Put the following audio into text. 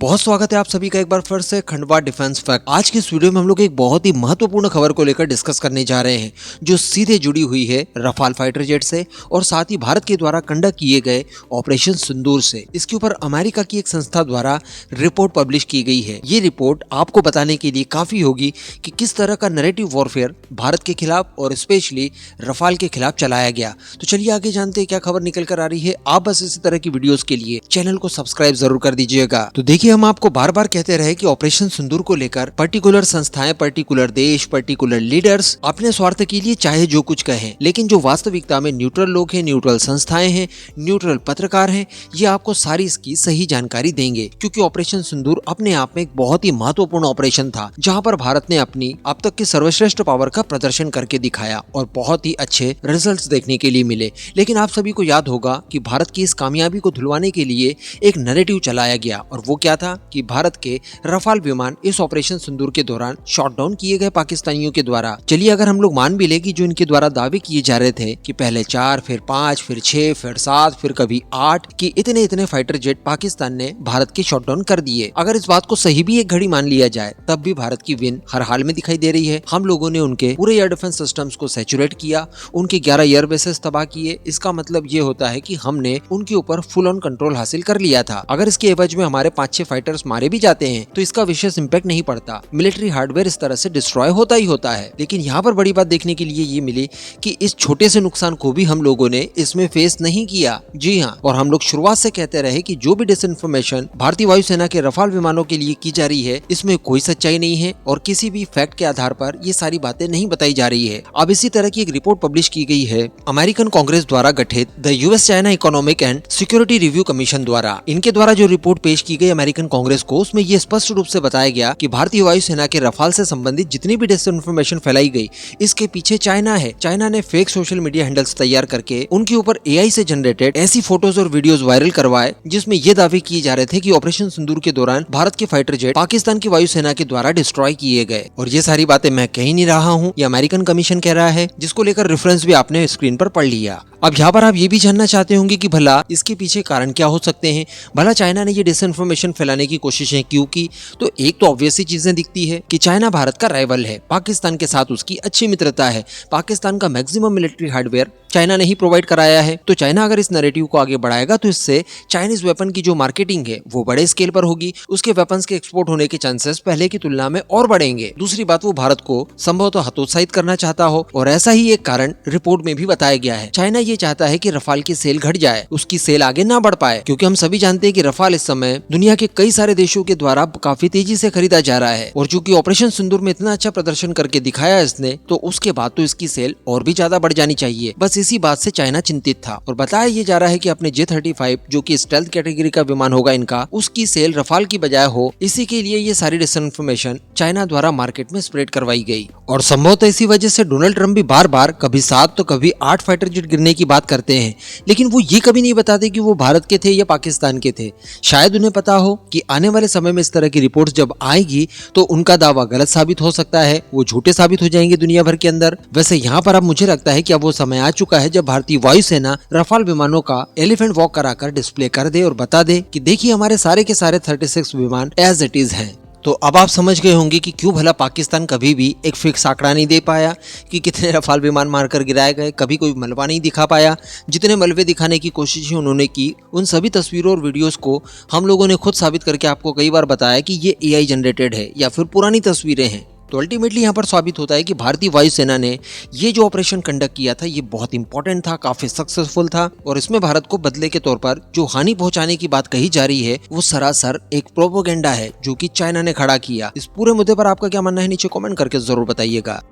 बहुत स्वागत है आप सभी का एक बार फिर से खंडवा डिफेंस फैक्ट। आज की इस वीडियो में हम लोग एक बहुत ही महत्वपूर्ण खबर को लेकर डिस्कस करने जा रहे हैं जो सीधे जुड़ी हुई है रफाल फाइटर जेट से और साथ ही भारत के द्वारा कंडक्ट किए गए ऑपरेशन सिंदूर से। इसके ऊपर अमेरिका की एक संस्था द्वारा रिपोर्ट पब्लिश की गई है। ये रिपोर्ट आपको बताने के लिए काफी होगी कि किस तरह का नैरेटिव वॉरफेयर भारत के खिलाफ और स्पेशली रफाल के खिलाफ चलाया गया। तो चलिए आगे जानते हैं क्या खबर निकल कर आ रही है। आप बस इसी तरह की वीडियोस के लिए चैनल को सब्सक्राइब जरूर कर दीजिएगा। तो देखिए, हम आपको बार बार कहते रहे कि ऑपरेशन सिंदूर को लेकर पर्टिकुलर संस्थाएं, पर्टिकुलर देश, पर्टिकुलर लीडर्स अपने स्वार्थ के लिए चाहे जो कुछ कहें, लेकिन जो वास्तविकता में न्यूट्रल लोग हैं, न्यूट्रल संस्थाएं हैं, न्यूट्रल पत्रकार हैं, ये आपको सारी इसकी सही जानकारी देंगे। क्योंकि ऑपरेशन सिंदूर अपने आप में एक बहुत ही महत्वपूर्ण ऑपरेशन था जहां पर भारत ने अपनी अब तक की सर्वश्रेष्ठ पावर का प्रदर्शन करके दिखाया और बहुत ही अच्छे रिजल्ट्स देखने के लिए मिले। लेकिन आप सभी को याद होगा कि भारत की इस कामयाबी को धुलवाने के लिए एक नैरेटिव चलाया गया और वो क्या था कि भारत के रफाल विमान इस ऑपरेशन सिंदूर के दौरान शॉट डाउन किए गए पाकिस्तानियों के द्वारा। चलिए अगर हम लोग मान भी ले कि जो इनके द्वारा दावे किए जा रहे थे कि पहले 4, फिर 5, फिर 6, फिर 7, फिर कभी 8 कि इतने फाइटर जेट पाकिस्तान ने भारत के शॉट डाउन कर दिए। अगर इस बात को सही भी एक घड़ी मान लिया जाए तब भी भारत की विन हर हाल में दिखाई दे रही है। हम लोगों ने उनके पूरे एयर डिफेंस सिस्टम्स को सैचुरेट किया, उनके 11 एयर बेसेस तबाह किए। इसका मतलब ये होता है कि हमने उनके ऊपर फुल ऑन कंट्रोल हासिल कर लिया था। अगर इसके एवज में हमारे 5-6 फाइटर्स मारे भी जाते हैं तो इसका विशेष इंपैक्ट नहीं पड़ता। मिलिट्री हार्डवेयर इस तरह से डिस्ट्रॉय होता ही होता है। लेकिन यहाँ पर बड़ी बात देखने के लिए ये मिली कि इस छोटे से नुकसान को भी हम लोगों ने इसमें फेस नहीं किया। जी हाँ, और हम लोग शुरुआत से कहते रहे कि जो भी डिसइंफॉर्मेशन भारतीय वायुसेना के रफाल विमानों के लिए की जा रही है इसमें कोई सच्चाई नहीं है और किसी भी फैक्ट के आधार पर ये सारी बातें नहीं बताई जा रही है। अब इसी तरह की एक रिपोर्ट पब्लिश की गई है अमेरिकन कांग्रेस द्वारा गठित the US China economic and security review commission द्वारा। इनके द्वारा जो रिपोर्ट पेश की गई अमेरिकन कांग्रेस को, उसमें ये स्पष्ट रूप से बताया गया कि भारतीय वायुसेना के रफाल से संबंधित जितनी भी डिसइंफॉर्मेशन फैलाई गई इसके पीछे चाइना है। चाइना ने फेक सोशल मीडिया हैंडल्स तैयार करके उनके ऊपर एआई से जनरेटेड ऐसी फोटोज और वीडियोस वायरल करवाए जिसमें ये दावे किए जा रहे थे कि ऑपरेशन सिंदूर के दौरान भारत के फाइटर जेट पाकिस्तान की वायुसेना के द्वारा डिस्ट्रॉय किए गए। और ये सारी बातें मैं कह ही नहीं रहा हूँ, ये अमेरिकन कमीशन कह रहा है, जिसको लेकर रेफरेंस भी आपने स्क्रीन पर पढ़ लिया। अब यहाँ पर आप ये भी जानना चाहते होंगे कि भला इसके पीछे कारण क्या हो सकते हैं, भला चाइना ने ये डिसइंफॉर्मेशन फैलाने की कोशिशें क्यों की। तो एक तो ऑब्वियस सी चीजें दिखती है कि चाइना भारत का राइवल है, पाकिस्तान के साथ उसकी अच्छी मित्रता है, पाकिस्तान का मैक्सिमम मिलिट्री हार्डवेयर चाइना ने ही प्रोवाइड कराया है। तो चाइना अगर इस नैरेटिव को आगे बढ़ाएगा तो इससे चाइनीज वेपन की जो मार्केटिंग है वो बड़े स्केल पर होगी, उसके वेपन्स के एक्सपोर्ट होने के चांसेस पहले की तुलना में और बढ़ेंगे। दूसरी बात, वो भारत को संभवतः हतोत्साहित करना चाहता हो और ऐसा ही एक कारण रिपोर्ट में भी बताया गया है। चाइना ये चाहता है कि रफाल की सेल घट जाए, उसकी सेल आगे ना बढ़ पाए, क्योंकि हम सभी जानते हैं कि रफाल इस समय दुनिया के कई सारे देशों के द्वारा काफी तेजी से खरीदा जा रहा है और चूंकि ऑपरेशन सिंदूर में इतना अच्छा प्रदर्शन करके दिखाया इसने, तो उसके बाद तो इसकी सेल और भी ज्यादा बढ़ जानी चाहिए। बस इसी बात से चाइना चिंतित था और बताया ये जा रहा है कि अपने J-35 जो कि स्टेल्थ कैटेगरी का विमान होगा इनका, उसकी सेल रफाल की बजाय हो, इसी के लिए ये सारी डिसइंफॉर्मेशन चाइना द्वारा मार्केट में स्प्रेड करवाई गई। और संभवतः इसी वजह से डोनाल्ड ट्रंप भी बार बार कभी 7 तो कभी 8 फाइटर जेट गिरने की बात करते हैं, लेकिन वो ये कभी नहीं बताते कि वो भारत के थे या पाकिस्तान के थे। शायद उन्हें पता हो कि आने वाले समय में इस तरह की रिपोर्ट्स जब आएगी तो उनका दावा गलत साबित हो सकता है, वो झूठे साबित हो जाएंगे दुनिया भर के अंदर। वैसे यहाँ पर अब मुझे लगता है कि अब वो समय आ चुका है जब भारतीय वायुसेना रफाल विमानों का एलिफेंट वॉक कराकर डिस्प्ले कर दे और बता दे कि देखिए हमारे सारे के सारे 36 विमान एज इट इज हैं। तो अब आप समझ गए होंगे कि क्यों भला पाकिस्तान कभी भी एक फिक्स आंकड़ा नहीं दे पाया कि कितने रफाल विमान मारकर गिराए गए, कभी कोई मलबा नहीं दिखा पाया। जितने मलबे दिखाने की कोशिशें उन्होंने की, उन सभी तस्वीरों और वीडियोस को हम लोगों ने खुद साबित करके आपको कई बार बताया कि ये एआई जनरेटेड है या फिर पुरानी तस्वीरें हैं। तो अल्टीमेटली यहाँ पर साबित होता है कि भारतीय वायुसेना ने ये जो ऑपरेशन कंडक्ट किया था ये बहुत इंपॉर्टेंट था, काफी सक्सेसफुल था और इसमें भारत को बदले के तौर पर जो हानि पहुंचाने की बात कही जा रही है वो सरासर एक प्रोपोगेंडा है जो कि चाइना ने खड़ा किया। इस पूरे मुद्दे पर आपका क्या मानना है नीचे कमेंट करके जरूर बताइएगा।